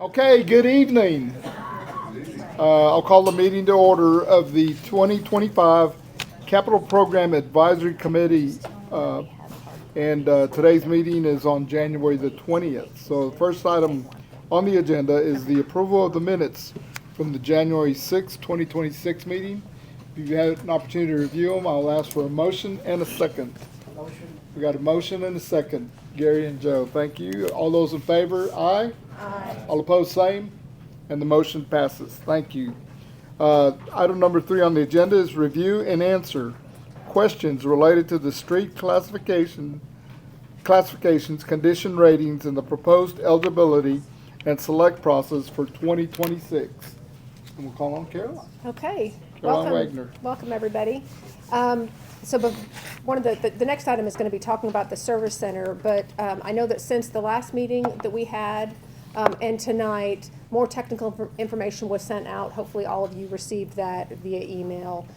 Okay, good evening. I'll call the meeting to order of the 2025 Capital Program Advisory Committee. Today's meeting is on January the 20th. So the first item on the agenda is the approval of the minutes from the January 6th, 2026 meeting. If you've had an opportunity to review them, I'll ask for a motion and a second. We got a motion and a second. Gary and Joe, thank you. All those in favor, aye? Aye. All opposed, same. And the motion passes. Thank you. Item number 3 on the agenda is review and answer questions related to the street classifications, condition ratings, and the proposed eligibility and select process for 2026. And we'll call on Caroline. Okay. Caroline Wagner. Welcome, everybody. One of the next item is going to be talking about the service center, but I know that since the last meeting that we had and tonight, more technical information was sent out. Hopefully all of you received that via email.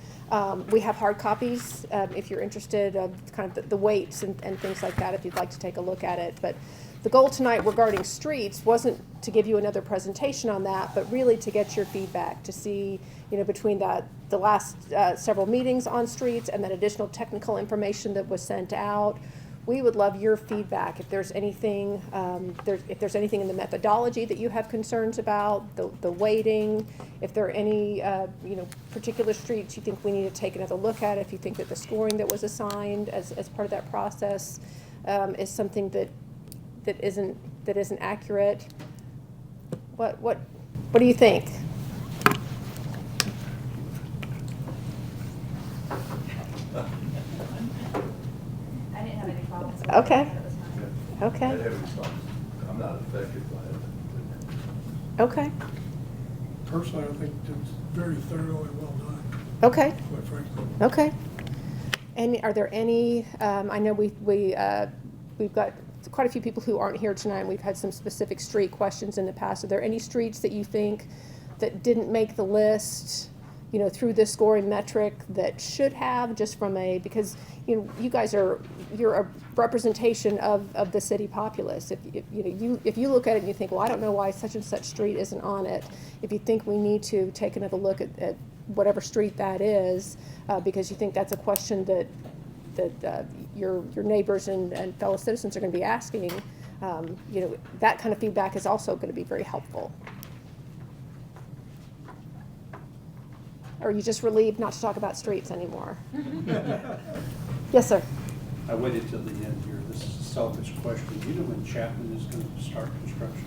We have hard copies if you're interested of kind of the weights and things like that, if you'd like to take a look at it. But the goal tonight regarding streets wasn't to give you another presentation on that, but really to get your feedback, to see, between the last several meetings on streets and that additional technical information that was sent out. We would love your feedback. If there's anything, if there's anything in the methodology that you have concerns about, the weighting, if there are any, particular streets you think we need to take another look at, if you think that the scoring that was assigned as part of that process is something that isn't accurate. What do you think? Okay. Okay. I'm not affected by it. Okay. Personally, I think it's very thorough and well done, Okay. quite frankly. Okay. And are there any? I know we've got quite a few people who aren't here tonight. We've had some specific street questions in the past. Are there any streets that you think that didn't make the list, through this scoring metric that should have, just from because you guys you're a representation of the city populace. If you look at it and you think, well, I don't know why such and such street isn't on it. If you think we need to take another look at whatever street that is, because you think that's a question that your neighbors and fellow citizens are going to be asking, that kind of feedback is also going to be very helpful. Or are you just relieved not to talk about streets anymore? Yes, sir. I waited till the end here. This is a selfish question. Do you know when Chapman is going to start construction?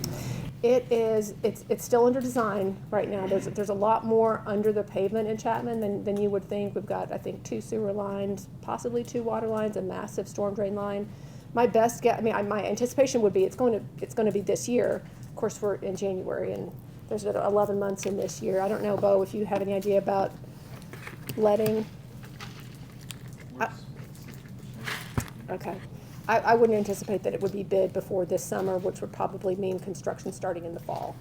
It's still under design right now. There's a lot more under the pavement in Chapman than you would think. We've got, I think, 2 sewer lines, possibly 2 water lines, a massive storm drain line. My best guess, my anticipation would be it's going to be this year. Of course, we're in January and there's 11 months in this year. I don't know, Bo, if you have any idea about letting. Okay. I wouldn't anticipate that it would be bid before this summer, which would probably mean construction starting in the fall.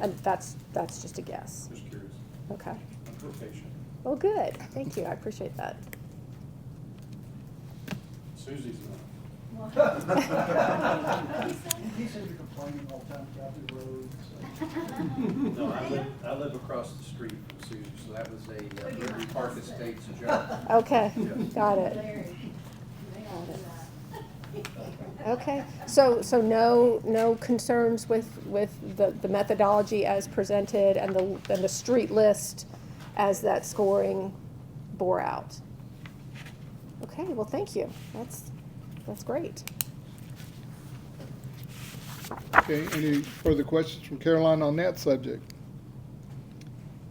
And that's just a guess. Just curious. Okay. I'm real patient. Well, good. Thank you. I appreciate that. Susie's not. He seems to be complaining all the time about the roads. No, I live across the street from Susie, so that was a Liberty Park Estates joke. Okay. Yeah. Got it. Okay, so no concerns with the methodology as presented and the street list as that scoring bore out. Okay, well, thank you. That's great. Okay, any further questions from Caroline on that subject?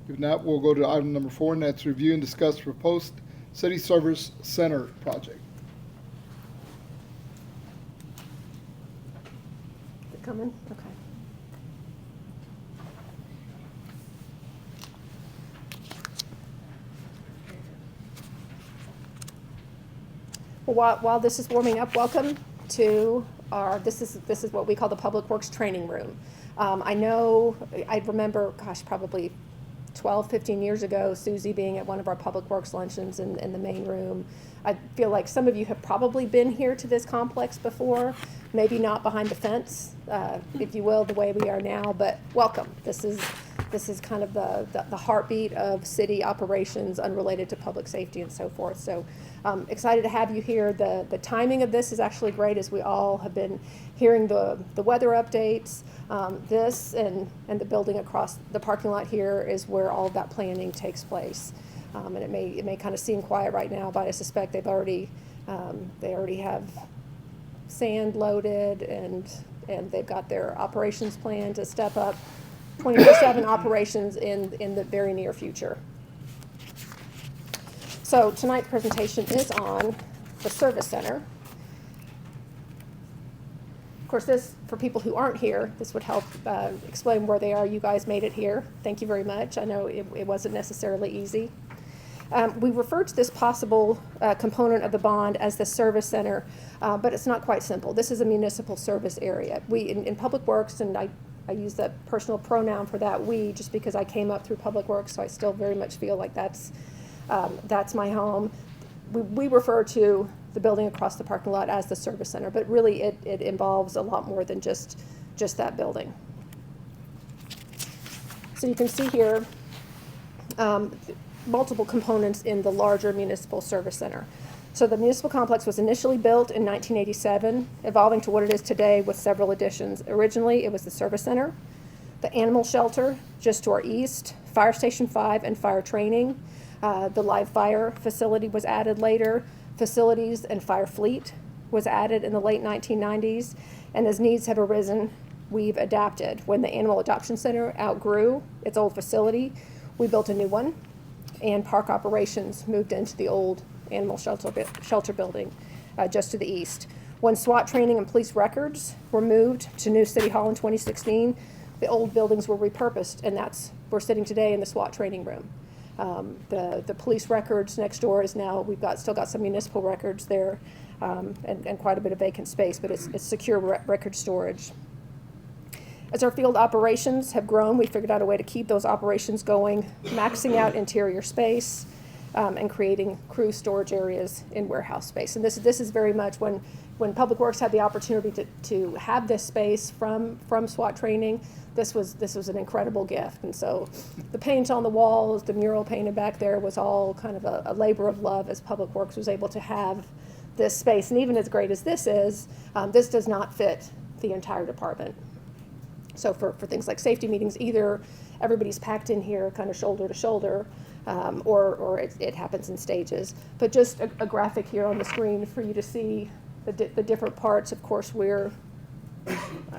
If not, we'll go to item number 4, and that's review and discuss proposed city service center project. Is it coming? Okay. Well, while this is warming up, welcome to this is what we call the Public Works Training Room. I remember, gosh, probably 12, 15 years ago, Susie being at one of our Public Works luncheons in the main room. I feel like some of you have probably been here to this complex before, maybe not behind the fence, if you will, the way we are now, but welcome. This is kind of the heartbeat of city operations unrelated to public safety and so forth. So excited to have you here. The timing of this is actually great, as we all have been hearing the weather updates. This and the building across the parking lot here is where all of that planning takes place. And it may kind of seem quiet right now, but I suspect they already have sand loaded, and they've got their operations plan to step up 24/7 operations in the very near future. So tonight's presentation is on the service center. Of course, this, for people who aren't here, this would help explain where they are. You guys made it here. Thank you very much. I know it wasn't necessarily easy. We refer to this possible component of the bond as the service center, but it's not quite simple. This is a municipal service area. We, in Public Works, and I use that personal pronoun for that, we, just because I came up through Public Works, so I still very much feel like that's my home. We refer to the building across the parking lot as the service center, but really it involves a lot more than just that building. So you can see here multiple components in the larger municipal service center. So the municipal complex was initially built in 1987, evolving to what it is today with several additions. Originally, it was the service center, the animal shelter just to our east, Fire Station 5 and fire training. The live fire facility was added later. Facilities and fire fleet was added in the late 1990s. And as needs have arisen, we've adapted. When the Animal Adoption Center outgrew its old facility, we built a new one, and park operations moved into the old animal shelter building just to the east. When SWAT training and police records were moved to new City Hall in 2016, the old buildings were repurposed, and we're sitting today in the SWAT training room. The police records next door is now, we've still got some municipal records there, and quite a bit of vacant space, but it's secure record storage. As our field operations have grown, we figured out a way to keep those operations going, maxing out interior space, and creating crew storage areas in warehouse space. And this is very much when Public Works had the opportunity to have this space from SWAT training. This was an incredible gift. And so the paint on the walls, the mural painted back there was all kind of a labor of love, as Public Works was able to have this space. And even as great as this is, this does not fit the entire department. So for things like safety meetings, either everybody's packed in here kind of shoulder to shoulder, or it happens in stages. But just a graphic here on the screen for you to see the different parts. Of course, I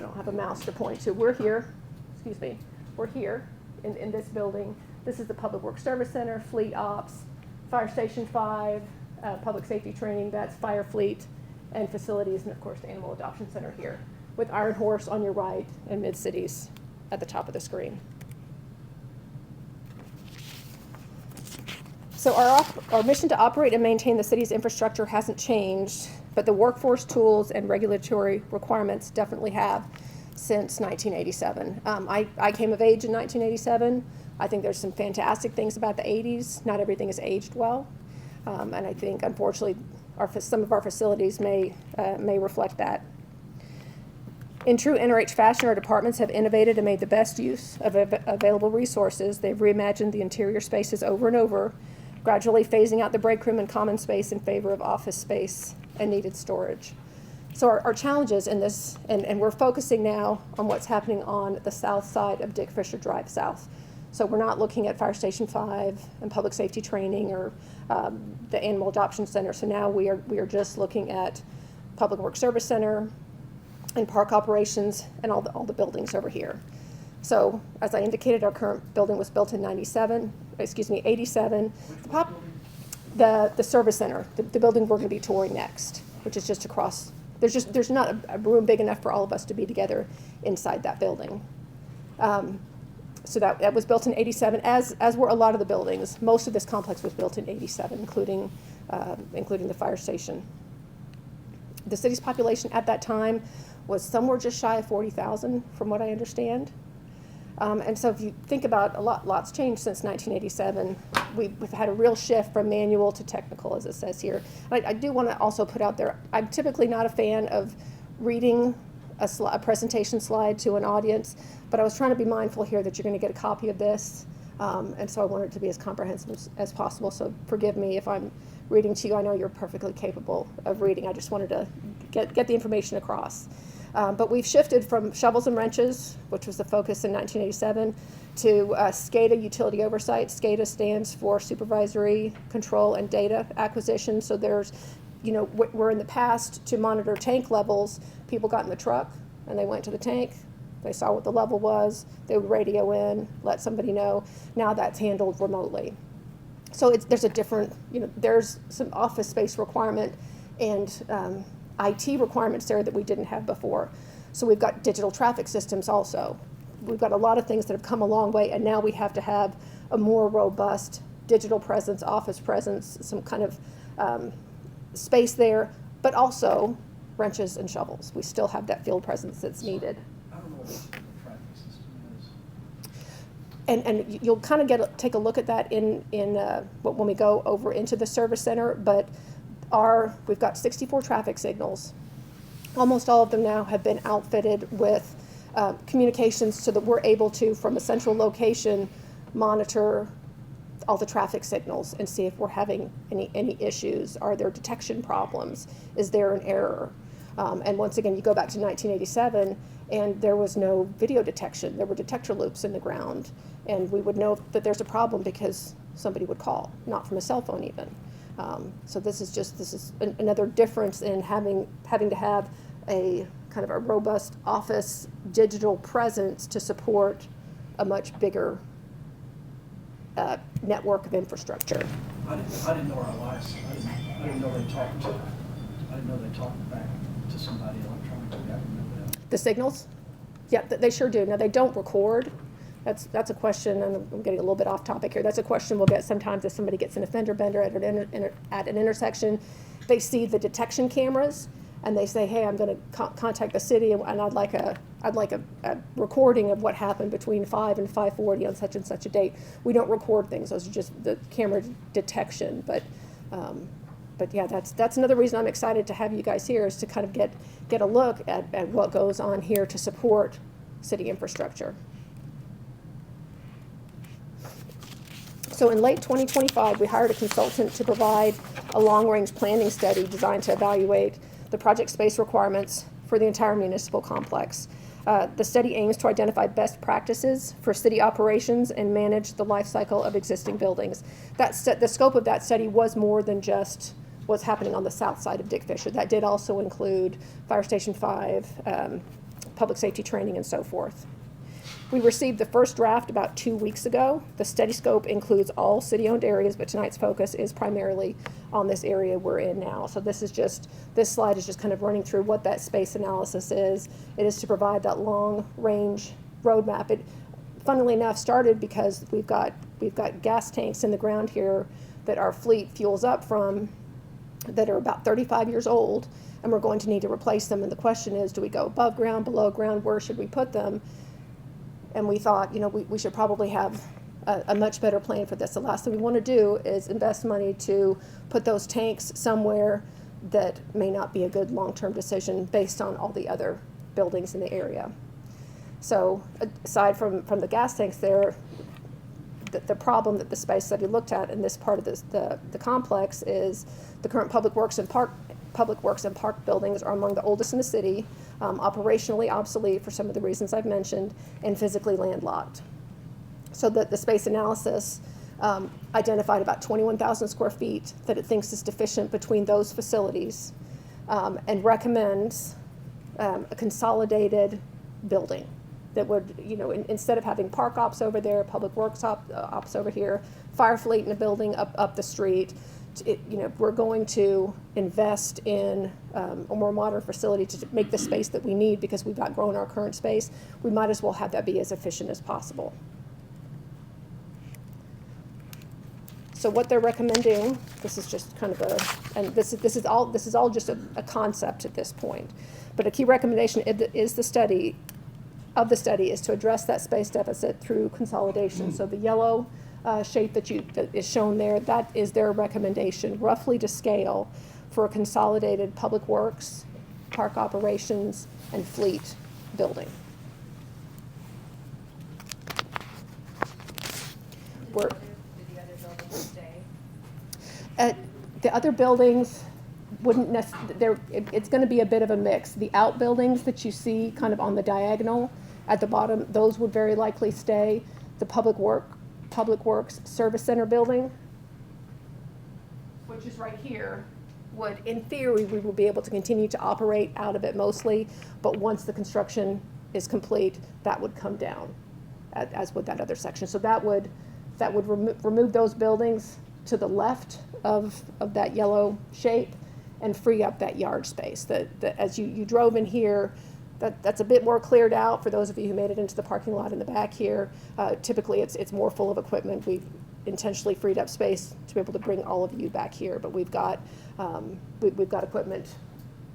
don't have a mouse to point to. We're here in this building. This is the Public Works Service Center, Fleet Ops, Fire Station 5, Public Safety Training, that's Fire Fleet, and Facilities, and of course the Animal Adoption Center here, with Iron Horse on your right and Mid-Cities at the top of the screen. So our mission to operate and maintain the city's infrastructure hasn't changed, but the workforce, tools, and regulatory requirements definitely have since 1987. I came of age in 1987. I think there's some fantastic things about the 80s. Not everything has aged well. And I think, unfortunately, some of our facilities may reflect that. In true NRH fashion, our departments have innovated and made the best use of available resources. They've reimagined the interior spaces over and over, gradually phasing out the break room and common space in favor of office space and needed storage. So our challenges in this, and we're focusing now on what's happening on the south side of Dick Fisher Drive South. So we're not looking at Fire Station 5 and public safety training or the Animal Adoption Center. So now we are just looking at Public Works Service Center and park operations and all the buildings over here. So as I indicated, our current building was built in 87. The service center, the building we're going to be touring next, which is just across. There's not a room big enough for all of us to be together inside that building. So that was built in 87, as were a lot of the buildings. Most of this complex was built in 87, including the fire station. The city's population at that time was somewhere just shy of 40,000, from what I understand. And so if you think about lots changed since 1987. We've had a real shift from manual to technical, as it says here. I do want to also put out there, I'm typically not a fan of reading a presentation slide to an audience, but I was trying to be mindful here that you're going to get a copy of this. And so I wanted it to be as comprehensive as possible. So forgive me if I'm reading to you. I know you're perfectly capable of reading. I just wanted to get the information across. But we've shifted from shovels and wrenches, which was the focus in 1987, to SCADA utility oversight. SCADA stands for Supervisory Control and Data Acquisition. So there's, where in the past to monitor tank levels, people got in the truck and they went to the tank. They saw what the level was. They would radio in, let somebody know. Now that's handled remotely. So there's a different, there's some office space requirement and IT requirements there that we didn't have before. So we've got digital traffic systems also. We've got a lot of things that have come a long way, and now we have to have a more robust digital presence, office presence, some kind of space there, but also wrenches and shovels. We still have that field presence that's needed. I don't know what the traffic system is. And you'll kind of take a look at that when we go over into the service center, but we've got 64 traffic signals. Almost all of them now have been outfitted with communications so that we're able to, from a central location, monitor all the traffic signals and see if we're having any issues. Are there detection problems? Is there an error? And once again, you go back to 1987, and there was no video detection. There were detector loops in the ground, and we would know that there's a problem because somebody would call, not from a cell phone even. So this is another difference in having to have a kind of a robust office digital presence to support a much bigger network of infrastructure. I didn't know our last. I didn't know they talked to. I didn't know they talked back to somebody electronically. I didn't know that. The signals? Yeah, they sure do. Now, they don't record. That's a question, and I'm getting a little bit off topic here. That's a question we'll get sometimes if somebody gets in a fender bender at an intersection. They see the detection cameras, and they say, hey, I'm going to contact the city, and I'd like a recording of what happened between 5 and 5:40 on such and such a date. We don't record things. Those are just the camera detection. But yeah, that's another reason I'm excited to have you guys here, is to kind of get a look at what goes on here to support city infrastructure. So in late 2025, we hired a consultant to provide a long-range planning study designed to evaluate the project space requirements for the entire municipal complex. The study aims to identify best practices for city operations and manage the life cycle of existing buildings. The scope of that study was more than just what's happening on the south side of Dick Fisher. That did also include Fire Station 5, public safety training, and so forth. We received the first draft about 2 weeks ago. The study scope includes all city-owned areas, but tonight's focus is primarily on this area we're in now. So this slide is just kind of running through what that space analysis is. It is to provide that long-range roadmap. It, funnily enough, started because we've got gas tanks in the ground here that our fleet fuels up from that are about 35 years old, and we're going to need to replace them. And the question is, do we go above ground, below ground? Where should we put them? And we thought, we should probably have a much better plan for this. The last thing we want to do is invest money to put those tanks somewhere that may not be a good long-term decision based on all the other buildings in the area. So aside from the gas tanks there, the problem that the space study looked at in this part of the complex is the current public works and park buildings are among the oldest in the city, operationally obsolete for some of the reasons I've mentioned, and physically landlocked. So the space analysis identified about 21,000 square feet that it thinks is deficient between those facilities, and recommends a consolidated building that would, instead of having park ops over there, public works ops over here, fire fleet in a building up the street, we're going to invest in a more modern facility to make the space that we need because we've outgrown our current space. We might as well have that be as efficient as possible. So what they're recommending, this is just kind of and this is all just a concept at this point, but a key recommendation is the study of the study is to address that space deficit through consolidation. So the yellow shape that is shown there, that is their recommendation, roughly to scale, for a consolidated public works, park operations, and fleet building. We're, Did the other buildings stay? the other buildings wouldn't necessarily, it's going to be a bit of a mix. The outbuildings that you see kind of on the diagonal at the bottom, those would very likely stay. The Public Works Service Center building, which is right here, would, in theory, we will be able to continue to operate out of it mostly, but once the construction is complete, that would come down, as would that other section. So that would remove those buildings to the left of that yellow shape and free up that yard space. That as you drove in here, that's a bit more cleared out for those of you who made it into the parking lot in the back here. Typically, it's more full of equipment. We've intentionally freed up space to be able to bring all of you back here, but we've got equipment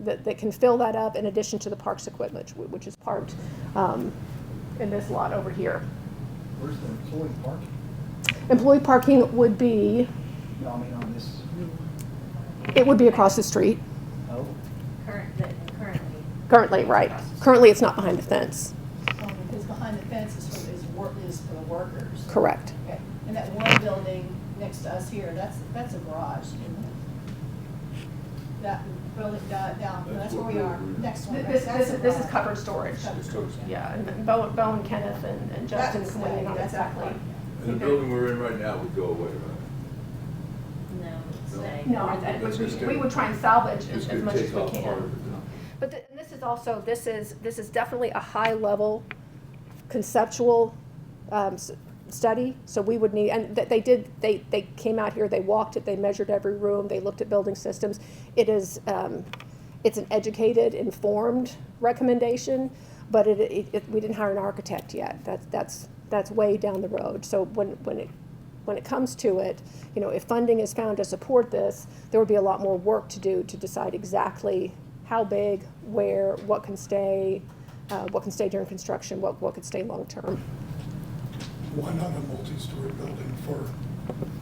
that can fill that up in addition to the parks equipment, which is parked in this lot over here. Where's the employee parking? Employee parking would be, No, I mean on this. it would be across the street. Oh, Currently. Currently, right. Currently, it's not behind the fence. Because behind the fence is for the workers. Correct. Okay. And that one building next to us here, that's a garage, isn't it? That building down, that's where we are, next one. right? That's a This is garage. covered storage. Covered storage, Yeah, and Bo and Kenneth and Justin That's can weigh in on that's exactly. our And the building we're in right now would go away, right? No, stay. No, That's just we would try and salvage Just as gonna much as take we off part can. of it then. But and this is also, this is definitely a high-level conceptual study, so we would need, and they came out here, they walked it, they measured every room, they looked at building systems. It is, it's an educated, informed recommendation, but we didn't hire an architect yet. That's way down the road. So when it comes to it, you know, if funding is found to support this, there would be a lot more work to do to decide exactly how big, where, what can stay during construction, what could stay long-term. Why not a multi-story building for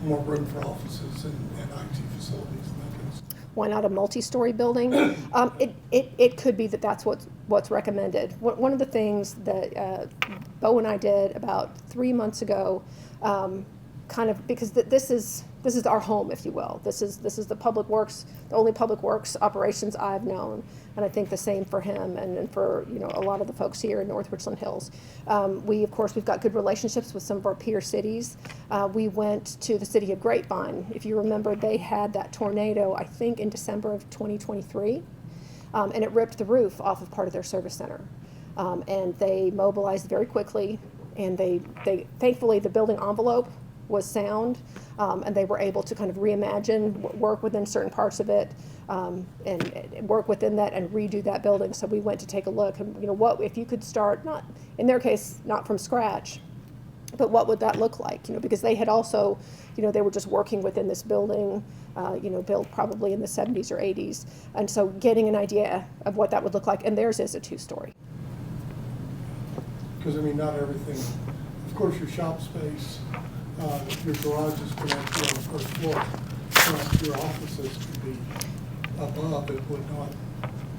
more room for offices and IT facilities and that kind of stuff? Why not a multi-story building? It could be that's what's recommended. One of the things that Bo and I did about 3 months ago, kind of because this is our home, if you will. This is the public works, the only public works operations I've known, and I think the same for him and for a lot of the folks here in North Richland Hills. We've got good relationships with some of our peer cities. We went to the city of Grapevine. If you remember, they had that tornado, I think, in December of 2023, and it ripped the roof off of part of their service center. And they mobilized very quickly, and they thankfully the building envelope was sound, and they were able to kind of reimagine, work within certain parts of it, and work within that and redo that building. So we went to take a look, and what if you could start, not in their case, not from scratch, but what would that look like? Because they had also, they were just working within this building, built probably in the 70s or 80s, and so getting an idea of what that would look like, and theirs is a 2-story. Because, I mean, not everything, of course, your shop space, your garage is connected on the first floor, but your offices could be above, it would not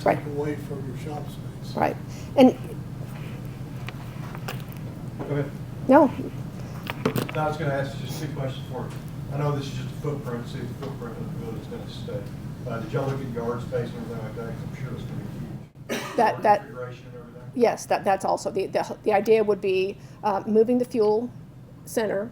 Right. take away from your shop space. Right. And, Go ahead. no, No, I was gonna ask you just 2 questions for you. I know this is just a footprint, see if the footprint of the building's gonna stay. Did y'all look at yard space and everything like that? 'Cause I'm sure it's gonna be huge. that Refrigeration and everything? yes, that's also the idea would be moving the fuel center,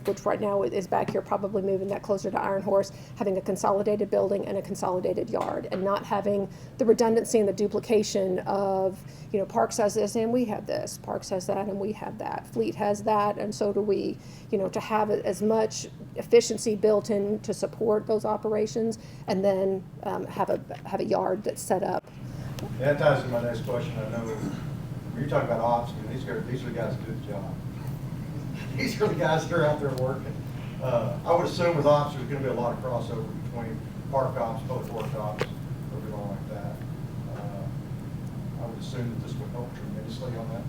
which right now is back here, probably moving that closer to Iron Horse, having a consolidated building and a consolidated yard, and not having the redundancy and the duplication of, Parks has this and we have this, Parks has that and we have that, Fleet has that, and so do we, to have as much efficiency built in to support those operations, and then have a yard that's set up. That ties into my next question. I know when you're talking about ops, I mean, these are the guys that do the job. These are the guys that are out there working. I would assume with ops, there's gonna be a lot of crossover between park ops, public work ops, everything like that. I would assume that this would help tremendously on that.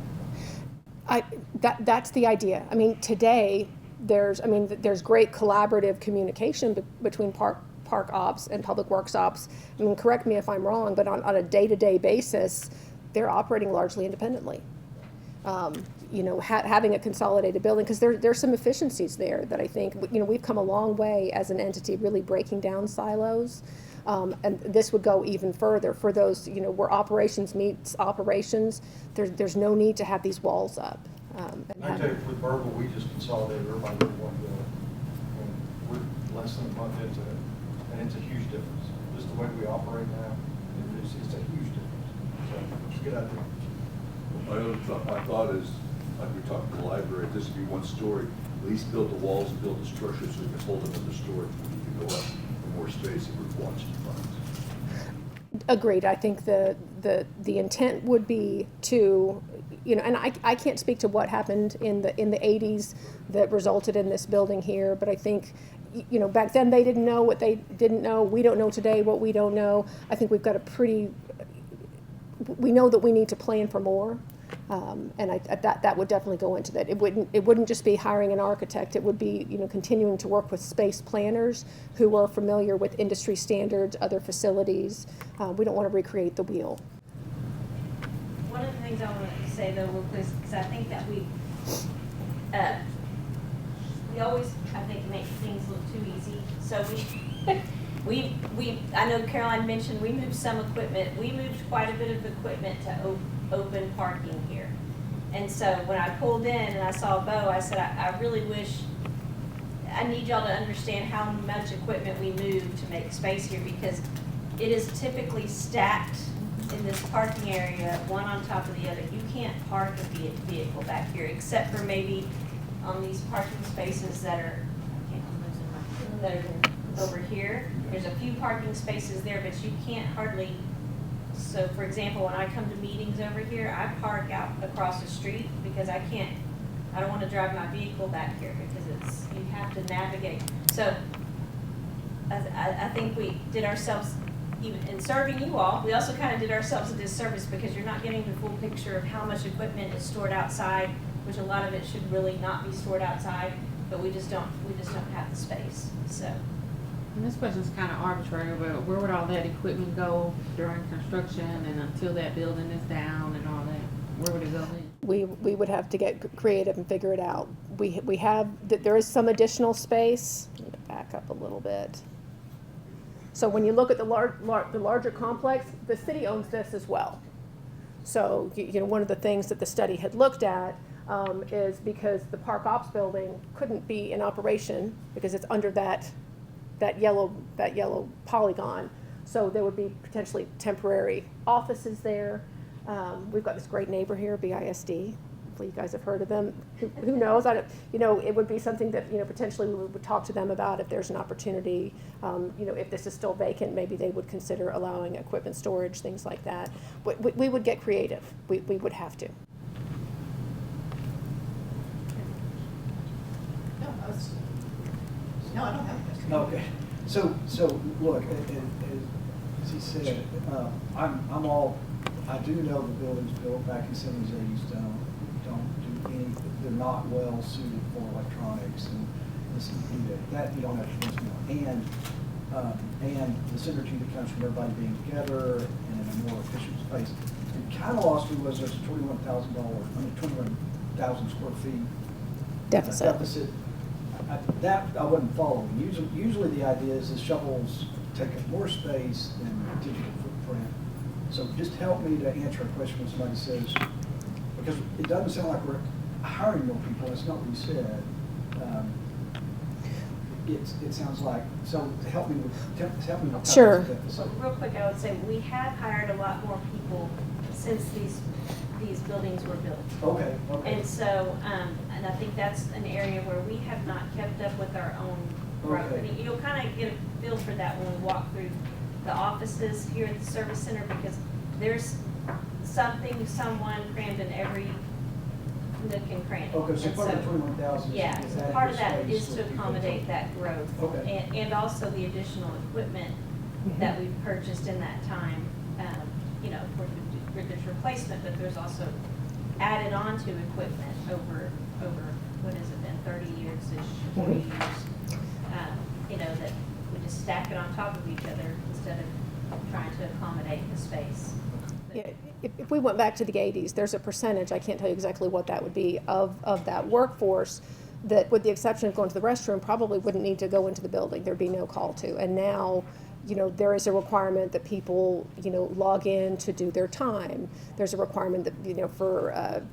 That's the idea. I mean, today, there's great collaborative communication between park ops and public works ops. I mean, correct me if I'm wrong, but on a day-to-day basis, they're operating largely independently. Having a consolidated building, because there's some efficiencies there that I think, we've come a long way as an entity, really breaking down silos. And this would go even further for those, where operations meets operations. There's no need to have these walls up. I tell you, with Burble, we just consolidated everybody into one building. And we're less than a month into it, and it's a huge difference. Just the way we operate now, it's a huge difference. So it's a good idea. My thought is, like we talked to the library, this would be one story, at least build the walls and build the structure so we can hold them in the storage when you can go up for more space and we're watching funds. Agreed. I think the intent would be to, and I can't speak to what happened in the 80s that resulted in this building here, but I think, back then they didn't know what they didn't know. We don't know today what we don't know. I think we've got we know that we need to plan for more. And that would definitely go into that. It wouldn't just be hiring an architect. It would be, continuing to work with space planners who are familiar with industry standards, other facilities. We don't want to recreate the wheel. One of the things I wanted to say though, because I think that we always, I think, make things look too easy. So I know Caroline mentioned we moved some equipment. We moved quite a bit of equipment to open parking here. And so when I pulled in and I saw Bo, I said, I really wish, I need y'all to understand how much equipment we moved to make space here, because it is typically stacked in this parking area, one on top of the other. You can't park a vehicle back here, except for maybe on these parking spaces that are, over here. There's a few parking spaces there, but you can't hardly. So for example, when I come to meetings over here, I park out across the street because I don't want to drive my vehicle back here because you have to navigate. So I think we did ourselves, even in serving you all, we also kind of did ourselves a disservice because you're not getting the full picture of how much equipment is stored outside, which a lot of it should really not be stored outside, but we just don't have the space, so. And this question's kind of arbitrary, but where would all that equipment go during construction and until that building is down and all that? Where would it go then? We would have to get creative and figure it out. We have, there is some additional space. Let me back up a little bit. So when you look at the larger complex, the city owns this as well. So, one of the things that the study had looked at is because the park ops building couldn't be in operation because it's under that yellow polygon. So there would be potentially temporary offices there. We've got this great neighbor here, BISD. Hopefully you guys have heard of them. Who knows? It would be something that, potentially we would talk to them about if there's an opportunity. If this is still vacant, maybe they would consider allowing equipment storage, things like that. We would get creative. We would have to. No, I don't have a question. Okay, so look, as he said, I do know the buildings built back in the 70s, 80s don't do any, they're not well suited for electronics and that you don't have to listen to. And the synergy that comes from everybody being together and in a more efficient space. And kind of lost me was there's a $21,000 square feet deficit. That I wasn't following. Usually the idea is the shovels take up more space than digital footprint. So just help me to answer a question when somebody says, because it doesn't sound like we're hiring more people. That's not what you said. It sounds like, so help me with Sure. So real quick, I would say we have hired a lot more people since these buildings were built. Okay. And so, and I think that's an area where we have not kept up with our own growth. Okay. And you'll kind of get a feel for that when we walk through the offices here at the service center, because there's someone crammed in every nook and cranny. Okay, so And part of the 21,000 is. yeah, so part of that is to accommodate that growth. Okay. And also the additional equipment that we've purchased in that time. Of course, there's replacement, but there's also added on to equipment over, what has it been, 30 years-ish, 40 years. You know, that we just stack it on top of each other instead of trying to accommodate the space. Yeah, if we went back to the 80s, there's a percentage, I can't tell you exactly what that would be, of that workforce that, with the exception of going to the restroom, probably wouldn't need to go into the building. There'd be no call to. And now, you know, there is a requirement that people, you know, log in to do their time. There's a requirement that, you know, for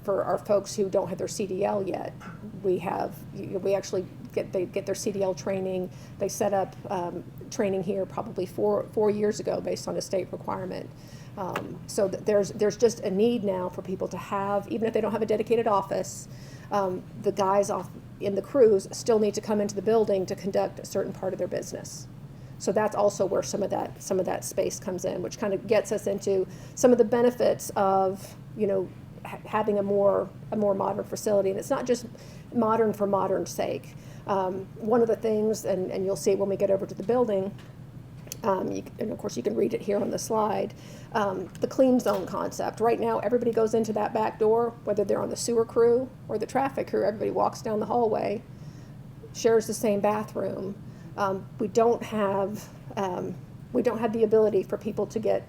our folks who don't have their CDL yet, we actually get their CDL training. They set up training here probably four years ago based on a state requirement. So there's just a need now for people to have, even if they don't have a dedicated office, the guys off in the crews still need to come into the building to conduct a certain part of their business. So that's also where some of that space comes in, which kind of gets us into some of the benefits of, you know, having a more modern facility. And it's not just modern for modern's sake. One of the things, and you'll see when we get over to the building, and of course you can read it here on the slide, the clean zone concept. Right now, everybody goes into that back door, whether they're on the sewer crew or the traffic crew, everybody walks down the hallway, shares the same bathroom. We don't have the ability for people to get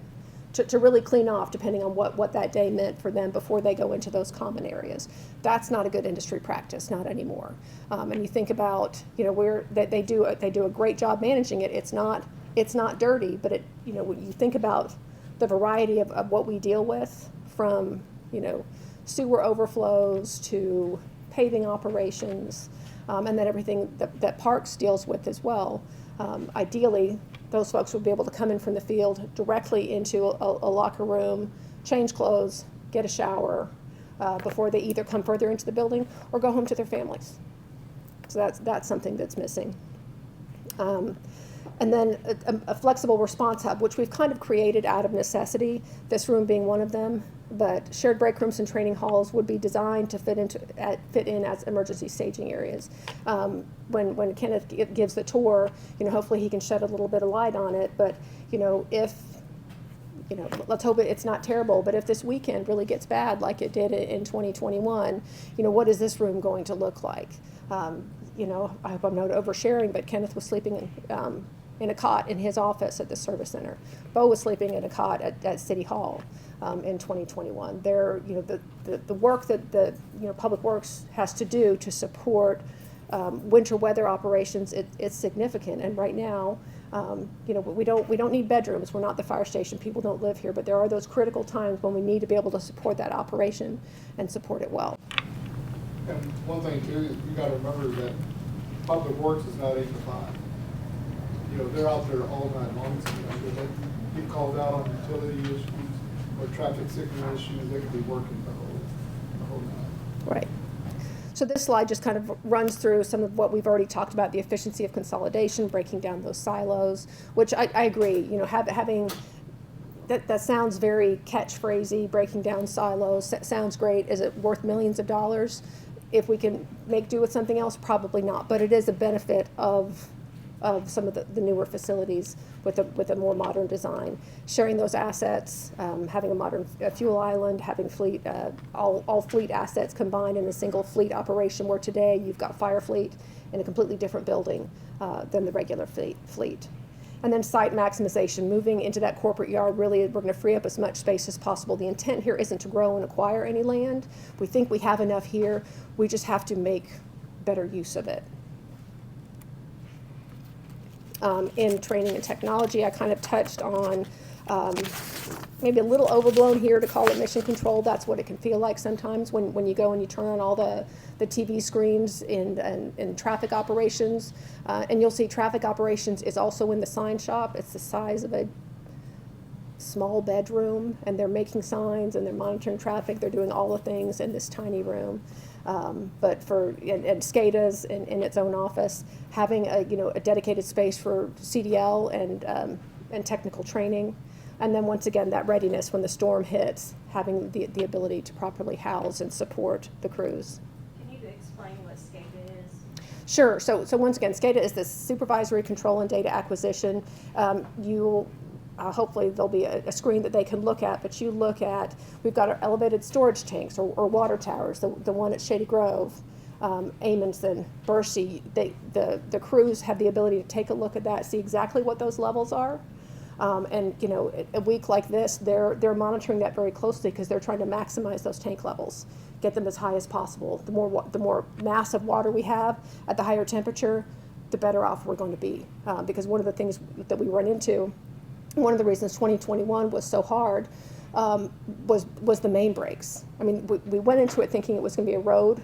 to really clean off, depending on what that day meant for them before they go into those common areas. That's not a good industry practice, not anymore. And you think about, you know, they do a great job managing it. It's not dirty, but you know, when you think about the variety of what we deal with, from, you know, sewer overflows to paving operations, and then everything that Parks deals with as well. Ideally, those folks would be able to come in from the field directly into a locker room, change clothes, get a shower, before they either come further into the building or go home to their families. So that's something that's missing. And then a flexible response hub, which we've kind of created out of necessity, this room being one of them. But shared break rooms and training halls would be designed to fit in as emergency staging areas. When Kenneth gives the tour, you know, hopefully he can shed a little bit of light on it. But, you know, let's hope it's not terrible. But if this weekend really gets bad, like it did in 2021, you know, what is this room going to look like? You know, I hope I'm not oversharing, but Kenneth was sleeping in a cot in his office at the service center. Bo was sleeping in a cot at City Hall in 2021. There, you know, the work that the Public Works has to do to support winter weather operations, it's significant. And right now, you know, we don't need bedrooms. We're not the fire station. People don't live here, but there are those critical times when we need to be able to support that operation and support it well. And one thing too, is you gotta remember that Public Works is not 8 to 5. You know, they're out there all night long. So, you know, they get called out on utility issues or traffic signal issues. They could be working the whole night. Right. So this slide just kind of runs through some of what we've already talked about, the efficiency of consolidation, breaking down those silos, which I agree, you know, having that sounds very catchphrasey, breaking down silos. That sounds great. Is it worth millions of dollars? If we can make do with something else, probably not. But it is a benefit of some of the newer facilities with a more modern design. Sharing those assets, having a modern fuel island, having fleet, all fleet assets combined in a single fleet operation, where today you've got fire fleet in a completely different building than the regular fleet. And then site maximization, moving into that corporate yard, really we're going to free up as much space as possible. The intent here isn't to grow and acquire any land. We think we have enough here. We just have to make better use of it. In training and technology, I kind of touched on maybe a little overblown here to call it mission control. That's what it can feel like sometimes when you go and you turn on all the TV screens in traffic operations. And you'll see traffic operations is also in the sign shop. It's the size of a small bedroom, and they're making signs and they're monitoring traffic. They're doing all the things in this tiny room. But and SCADA's in its own office, having a dedicated space for CDL and technical training. And then once again, that readiness when the storm hits, having the ability to properly house and support the crews. Can you explain what SCADA is? Sure. So once again, SCADA is the supervisory control and data acquisition. hopefully there'll be a screen that they can look at, but you look at, we've got our elevated storage tanks or water towers, the one at Shady Grove, Amundsen, Bercy, the crews have the ability to take a look at that, see exactly what those levels are. And you know, a week like this, they're monitoring that very closely because they're trying to maximize those tank levels, get them as high as possible. The more mass of water we have at the higher temperature, the better off we're going to be. Because one of the things that we run into, one of the reasons 2021 was so hard, was the main breaks. I mean, we went into it thinking it was going to be a road,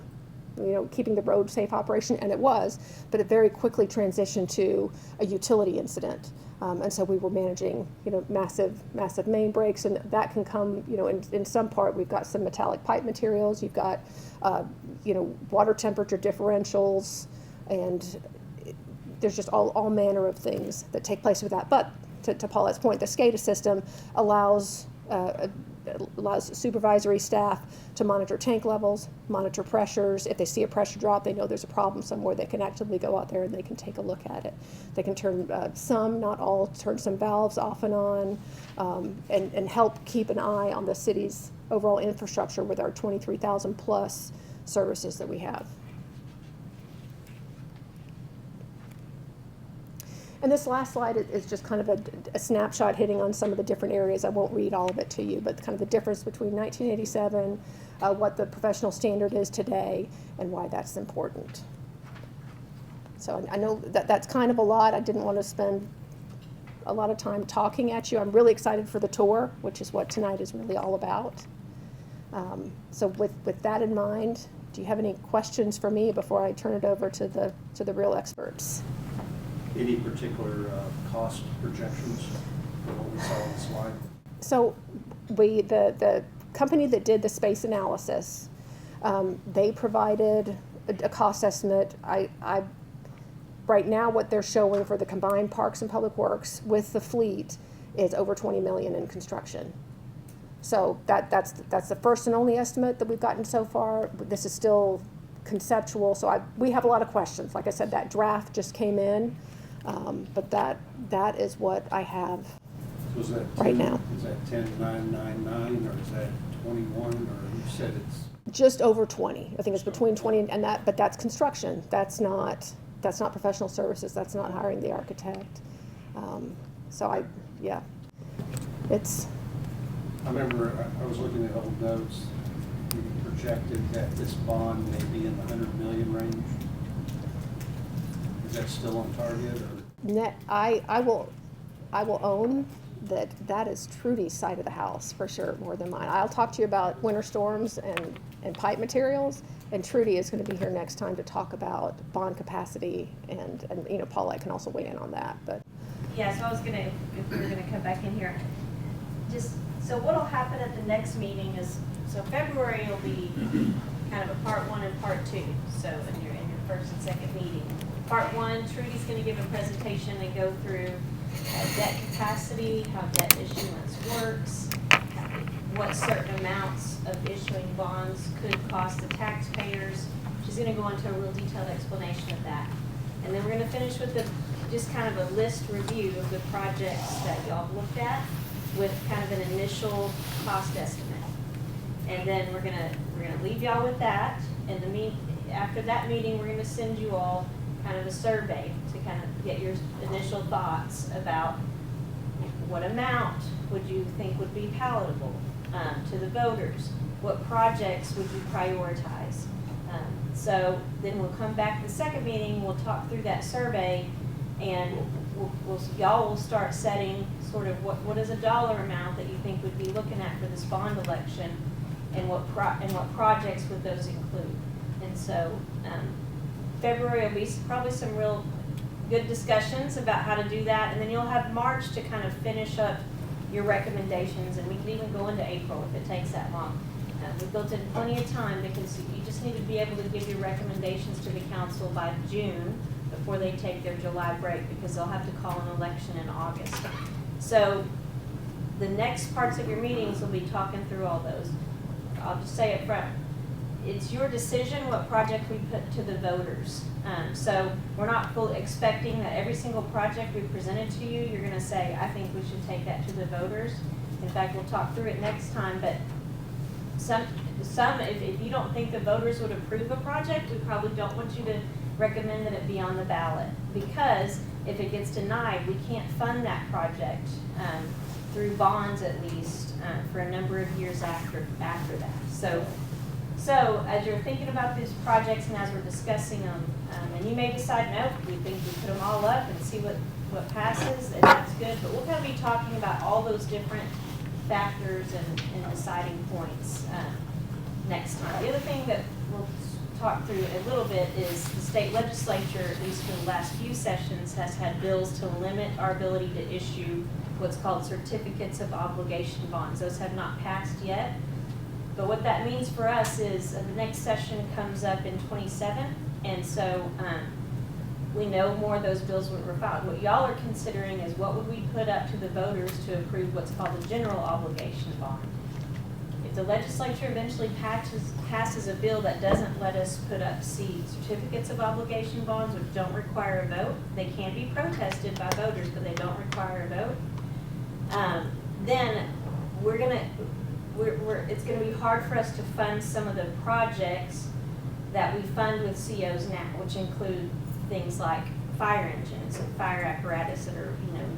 you know, keeping the road safe operation, and it was, but it very quickly transitioned to a utility incident. And so we were managing, you know, massive main breaks, and that can come, you know, in some part we've got some metallic pipe materials, you've got, you know, water temperature differentials, and there's just all manner of things that take place with that. But to Paulette's point, the SCADA system allows supervisory staff to monitor tank levels, monitor pressures. If they see a pressure drop, they know there's a problem somewhere, they can actively go out there and they can take a look at it. They can turn some, not all, turn some valves off and on, and help keep an eye on the city's overall infrastructure with our 23,000 plus services that we have. And this last slide is just kind of a snapshot hitting on some of the different areas. I won't read all of it to you, but kind of the difference between 1987, what the professional standard is today, and why that's important. So I know that's kind of a lot. I didn't want to spend a lot of time talking at you. I'm really excited for the tour, which is what tonight is really all about. So with that in mind, do you have any questions for me before I turn it over to the real experts? Any particular cost projections for what we saw on the slide? So the company that did the space analysis, they provided a cost estimate. Right now what they're showing for the combined parks and public works with the fleet is over 20 million in construction. So that's the first and only estimate that we've gotten so far. This is still conceptual, so we have a lot of questions. Like I said, that draft just came in. But that is what I have So is that right now. Is that 10,999 or is that 21, or you said it's? Just over 20. I think it's between 20 and that, but that's construction. That's not professional services. That's not hiring the architect. It's. I remember I was looking at old notes. You projected that this bond may be in the 100 million range. Is that still on target, or? I will own that is Trudy's side of the house for sure, more than mine. I'll talk to you about winter storms and pipe materials, and Trudy is going to be here next time to talk about bond capacity, and you know, Paulette can also weigh in on that. But Yeah, so I was gonna, if we were gonna come back in here, so what'll happen at the next meeting is, so February will be kind of a part 1 and part 2, so in your first and second meeting. Part 1, Trudy's going to give a presentation and go through debt capacity, how debt issuance works, what certain amounts of issuing bonds could cost the taxpayers. She's going to go into a real detailed explanation of that. And then we're going to finish with just kind of a list review of the projects that y'all have looked at with kind of an initial cost estimate. And then we're gonna leave y'all with that. And after that meeting, we're going to send you all kind of a survey to kind of get your initial thoughts about what amount would you think would be palatable to the voters. What projects would you prioritize? So then we'll come back to the second meeting, we'll talk through that survey, and y'all will start setting sort of what is a dollar amount that you think would be looking at for this bond election, and what projects would those include. And so February will be probably some real good discussions about how to do that, and then you'll have March to kind of finish up your recommendations, and we can even go into April if it takes that long. We've built in plenty of time because you just need to be able to give your recommendations to the council by June before they take their July break, because they'll have to call an election in August. So the next parts of your meetings will be talking through all those. I'll just say it front. it's your decision what project we put to the voters. So we're not expecting that every single project we presented to you, you're gonna say, I think we should take that to the voters. In fact, we'll talk through it next time, but some, if you don't think the voters would approve a project, we probably don't want you to recommend that it be on the ballot. Because if it gets denied, we can't fund that project, through bonds at least, for a number of years after that. So as you're thinking about these projects and as we're discussing them, and you may decide, nope, we think we put them all up and see what passes, and that's good, but we'll kind of be talking about all those different factors and deciding points next time. The other thing that we'll talk through a little bit is the state legislature, at least for the last few sessions, has had bills to limit our ability to issue what's called certificates of obligation bonds. Those have not passed yet. But what that means for us is the next session comes up in 27, and so we know more of those bills were filed. What y'all are considering is what would we put up to the voters to approve what's called a general obligation bond. If the legislature eventually passes a bill that doesn't let us put up certificates of obligation bonds, which don't require a vote, they can be protested by voters, but they don't require a vote, then it's gonna be hard for us to fund some of the projects that we fund with COs now, which include things like fire engines and fire apparatus that are, $1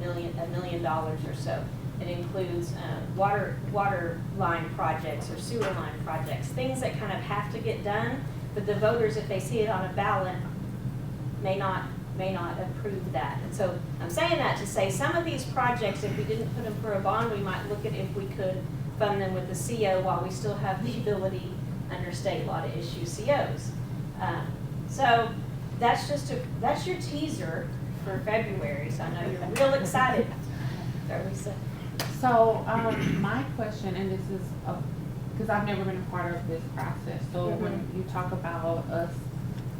million or so. It includes water line projects or sewer line projects, things that kind of have to get done, but the voters, if they see it on a ballot, may not approve that. And so I'm saying that to say some of these projects, if we didn't put them for a bond, we might look at if we could fund them with the CO while we still have the ability under state law to issue COs. So that's your teaser for February. So I know you're real excited. Sorry, Lisa. So, my question, and this is, because I've never been a part of this process, so when you talk about us,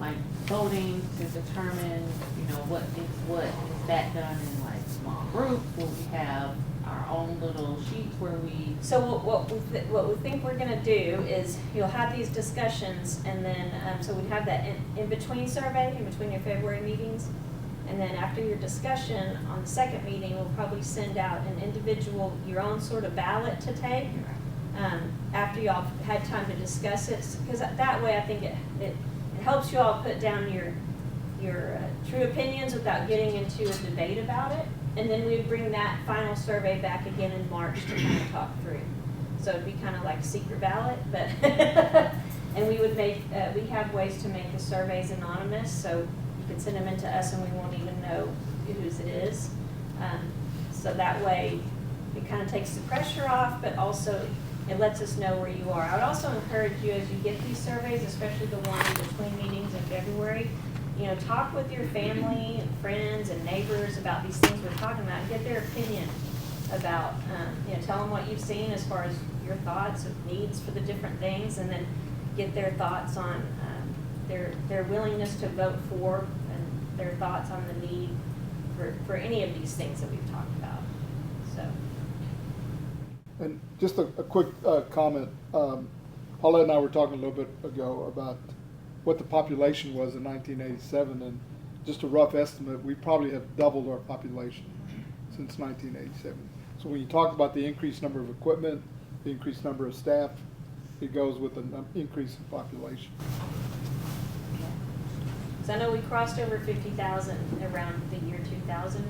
like, voting to determine, what thinks what, is that done in, like, small groups? Will we have our own little sheets where we? So what we think we're gonna do is, you'll have these discussions, and then, so we'd have that in between survey, in between your February meetings. And then after your discussion on the second meeting, we'll probably send out an individual, your own sort of ballot to take, after y'all had time to discuss it. Because that way, I think it helps you all put down your true opinions without getting into a debate about it. And then we would bring that final survey back again in March to kind of talk through. So it'd be kind of like a secret ballot, but and we would we have ways to make the surveys anonymous, so you can send them into us and we won't even know whose it is. So that way it kind of takes the pressure off, but also it lets us know where you are. I would also encourage you, as you get these surveys, especially the one in between meetings in February, talk with your family and friends and neighbors about these things we're talking about. Get their opinion about, tell them what you've seen as far as your thoughts of needs for the different things, and then get their thoughts on their willingness to vote for, and their thoughts on the need for any of these things that we've talked about. So. And just a quick comment. Paulette and I were talking a little bit ago about what the population was in 1987, and just a rough estimate, we probably have doubled our population since 1987. So when you talk about the increased number of equipment, the increased number of staff, it goes with an increase in population. So I know we crossed over 50,000 around the year 2000.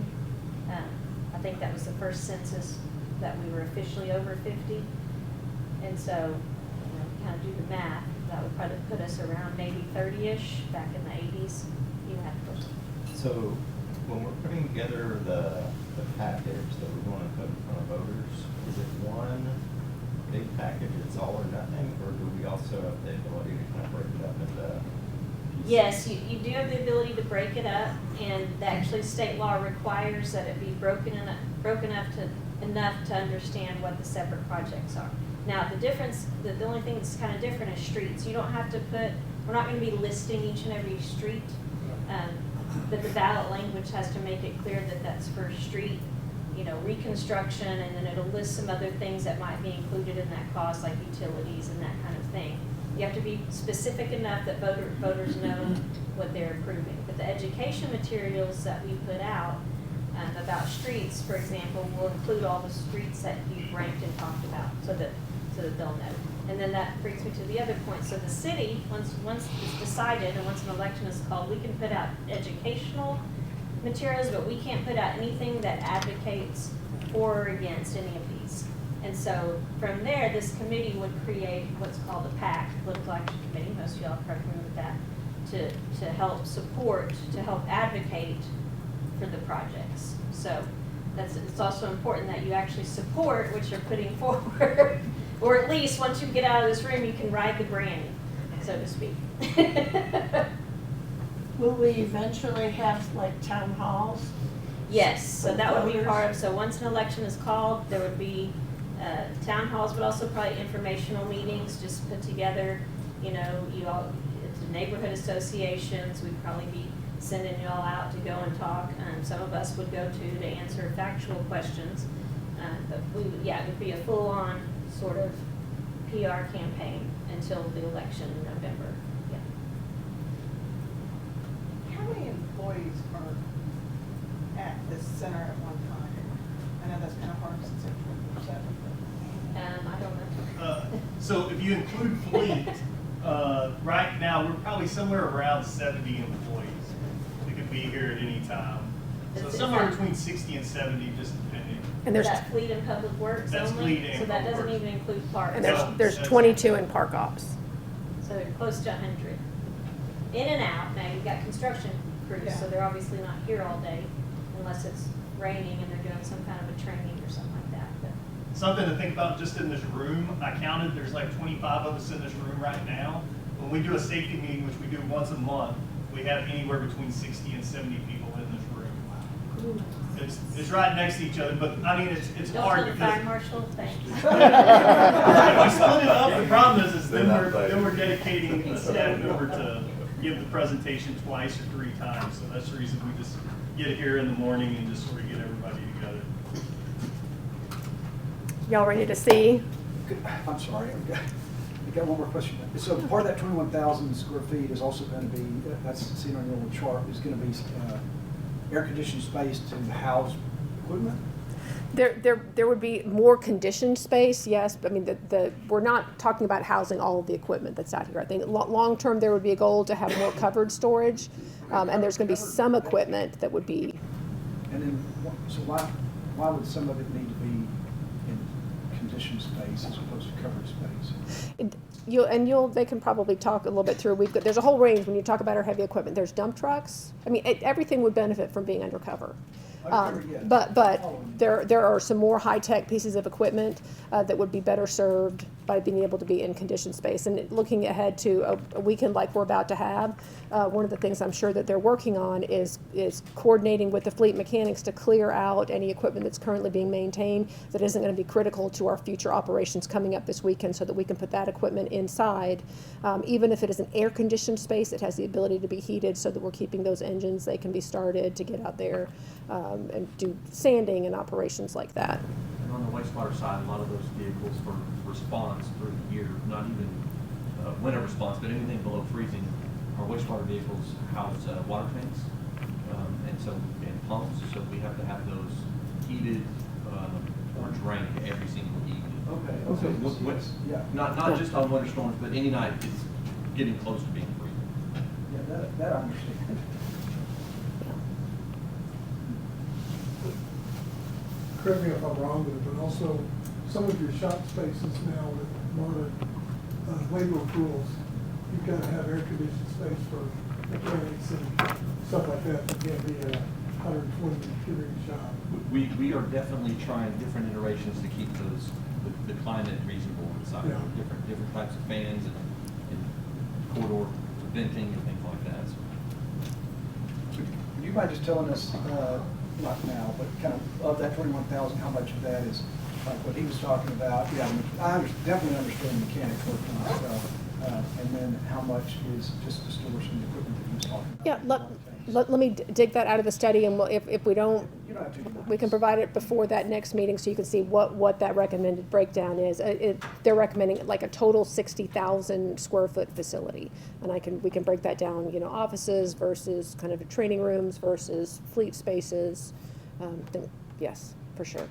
I think that was the first census that we were officially over 50. And so, kind of do the math, that would probably put us around maybe 30-ish back in the 80s. You have to. So when we're putting together the package that we want to put in front of voters, is it one big package, it's all or nothing, or do we also have the ability to kind of break it up into pieces? Yes, you do have the ability to break it up, and actually state law requires that it be broken up enough to understand what the separate projects are. Now, the difference, the only thing that's kind of different is streets. You don't have to we're not going to be listing each and every street, but the ballot language has to make it clear that that's for street, reconstruction, and then it'll list some other things that might be included in that cost, like utilities and that kind of thing. You have to be specific enough that voters know what they're approving. But the education materials that we put out about streets, for example, will include all the streets that you've ranked and talked about, so that they'll know. And then that brings me to the other point. So the city, once it's decided and once an election is called, we can put out educational materials, but we can't put out anything that advocates for or against any of these. And so from there, this committee would create what's called a PAC, Political Action Committee, most of y'all are probably familiar with that, to help support, to help advocate for the projects. So it's also important that you actually support what you're putting forward, or at least once you get out of this room, you can ride the granny, so to speak. Will we eventually have like town halls? Yes, so that would be part of, so once an election is called, there would be town halls, but also probably informational meetings, just put together, you know, you all, the neighborhood associations, we'd probably be sending you all out to go and talk. Some of us would go to answer factual questions. But we would, yeah, it would be a full-on sort of PR campaign until the election in November. Yeah. How many employees are at this center at one time? I know that's kind of hard since it's 24/7. I don't know. So if you include fleet, right now, we're probably somewhere around 70 employees that could be here at any time. So Is somewhere that- between 60 and 70, just depending. And there's, That fleet and public works That's only? fleet and So that public doesn't works. even include parks? and No. there's 22 in park ops. So they're close to 100. In and out, now you've got construction crews, Yeah. so they're obviously not here all day unless it's raining and they're doing some kind of a training or something like that, but. Something to think about just in this room, I counted, there's like 25 of us in this room right now. When we do a safety meeting, which we do once a month, we have anywhere between 60 and 70 people in this room. It's right next to each other, but I mean, it's Don't hard tell the because. fire marshal, thanks. If we split it up, the problem is They're not fighting. then we're dedicating a staff member to give the presentation twice or 3 times. So that's the reason we just get here in the morning and just sort of get everybody together. Y'all ready to see? I'm sorry, I got one more question. So part of that 21,000 square feet is also going to be, that's seen on your little chart, is going to be air-conditioned space to house equipment? There would be more conditioned space, yes. I mean, we're not talking about housing all of the equipment that's out here. I think long-term, there would be a goal to have more covered storage, and there's going to be some equipment that would be. And then, so why would some of it need to be in conditioned space as opposed to covered space? They can probably talk a little bit through. There's a whole range when you talk about our heavy equipment. There's dump trucks. I mean, everything would benefit from being undercover. Yes. But there are some more high-tech pieces of equipment that would be better served by being able to be in conditioned space. And looking ahead to a weekend like we're about to have, one of the things I'm sure that they're working on is coordinating with the fleet mechanics to clear out any equipment that's currently being maintained that isn't going to be critical to our future operations coming up this weekend, so that we can put that equipment inside. Even if it is an air-conditioned space, it has the ability to be heated so that we're keeping those engines, they can be started to get out there and do sanding and operations like that. And on the wastewater side, a lot of those vehicles for response through the year, not even winter response, but anything below freezing, our wastewater vehicles house water tanks and pumps, so we have to have those heated or drained every single evening. Okay. So Yeah. not just on winter storms, but any night it's getting close to being freezing. Yeah, that I understand. Correct me if I'm wrong, but also some of your shop spaces now with modern labor pools, you've got to have air-conditioned space for mechanics and stuff like that. It can't be a 120-degree shop. We are definitely trying different iterations to keep the climate reasonable inside. Yeah. Different types of fans and corridor venting and things like that. So Would you mind just telling us, not now, but kind of that 21,000, how much of that is like what he was talking about? Yeah, I definitely understand mechanics working on stuff. And then how much is just to store some of the equipment that he was talking about? Yeah, let me dig that out of the study, and if we don't, You don't have to tonight. we can provide it before that next meeting, so you can see what that recommended breakdown is. They're recommending like a total 60,000 square foot facility, and we can break that down, offices versus kind of training rooms versus fleet spaces. Yes, for sure.